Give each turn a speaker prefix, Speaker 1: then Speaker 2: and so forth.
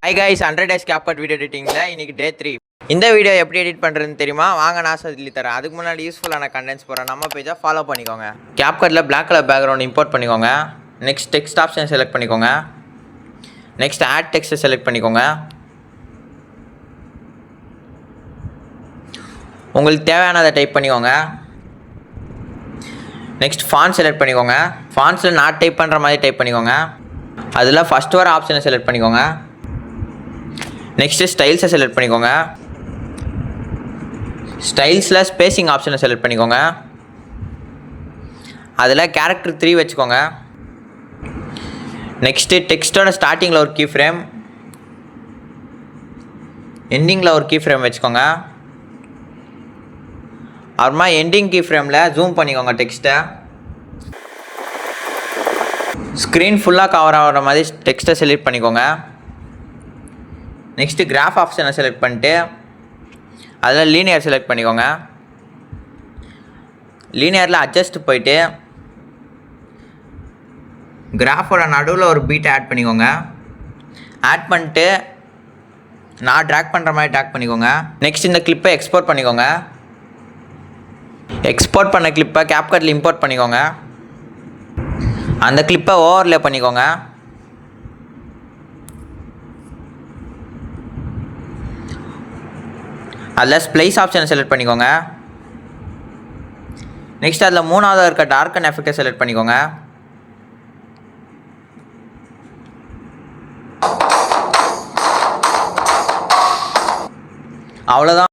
Speaker 1: Hi guys 100 days CapCut video எடிட்டிங்கில் இன்றைக்கி day 3. இந்த வீடியோ எப்படி எடிட் பண்ணுறதுன்னு தெரியுமா? வாங்க நான் சொல்லி தரேன். அதுக்கு முன்னாடி யூஸ்ஃபுல்லான கண்டென்ட்ஸ் போகிறேன். நம்ம பேஜை ஃபாலோ பண்ணிக்கோங்க. CapCutல பிளாக் கலர் பேக்ரவுண்ட் இம்போர்ட் பண்ணிக்கோங்க. நெக்ஸ்ட் டெக்ஸ்ட் ஆப்ஷன் செலக்ட் பண்ணிக்கோங்க. நெக்ஸ்ட் ஆட் டெக்ஸ்ட்டை செலக்ட் பண்ணிக்கோங்க. உங்களுக்கு தேவையானதை டைப் பண்ணிக்கோங்க. நெக்ஸ்ட் ஃபாண்ட் செலக்ட் பண்ணிக்கோங்க. ஃபாண்ட்ஸில் நான் டைப் பண்ணுற மாதிரி டைப் பண்ணிக்கோங்க. அதில் ஃபஸ்ட் வர ஆப்ஷனை செலக்ட் பண்ணிக்கோங்க. நெக்ஸ்ட்டு ஸ்டைல்ஸை செலக்ட் பண்ணிக்கோங்க. ஸ்டைல்ஸில் ஸ்பேசிங் ஆப்ஷனை செலக்ட் பண்ணிக்கோங்க. அதில் கேரக்டர் 3 வச்சுக்கோங்க. நெக்ஸ்ட்டு டெக்ஸ்ட்டோட ஸ்டார்டிங்கில் ஒரு கீ ஃப்ரேம், எண்டிங்கில் ஒரு கீ ஃப்ரேம் வச்சுக்கோங்க. அப்புறமா எண்டிங் கீ ஃப்ரேமில் ஜூம் பண்ணிக்கோங்க. டெக்ஸ்ட்டை ஸ்க்ரீன் ஃபுல்லாக கவர் ஆகிற மாதிரி டெக்ஸ்ட்டை செலக்ட் பண்ணிக்கோங்க. நெக்ஸ்ட்டு கிராஃப் ஆப்ஷனை செலக்ட் பண்ணிட்டு அதில் லீனியர் செலக்ட் பண்ணிக்கோங்க. லீனியரில் அட்ஜஸ்ட் போயிட்டு கிராஃபோட நடுவில் ஒரு பீட்டை ஆட் பண்ணிக்கோங்க. ஆட் பண்ணிட்டு நான் ட்ராக் பண்ணுற மாதிரி ட்ராக் பண்ணிக்கோங்க. நெக்ஸ்ட் இந்த கிளிப்பை எக்ஸ்போர்ட் பண்ணிக்கோங்க. எக்ஸ்போர்ட் பண்ண கிளிப்பை CapCutல இம்போர்ட் பண்ணிக்கோங்க. அந்த கிளிப்பை ஓவர்லே பண்ணிக்கோங்க. அதில் ஸ்ப்ளைஸ் ஆப்ஷனை செலக்ட் பண்ணிக்கோங்க. நெக்ஸ்ட் அதில் மூணாவது இருக்க டார்க்கன் எஃபெக்டை செலக்ட் பண்ணிக்கோங்க. அவ்வளோதான்.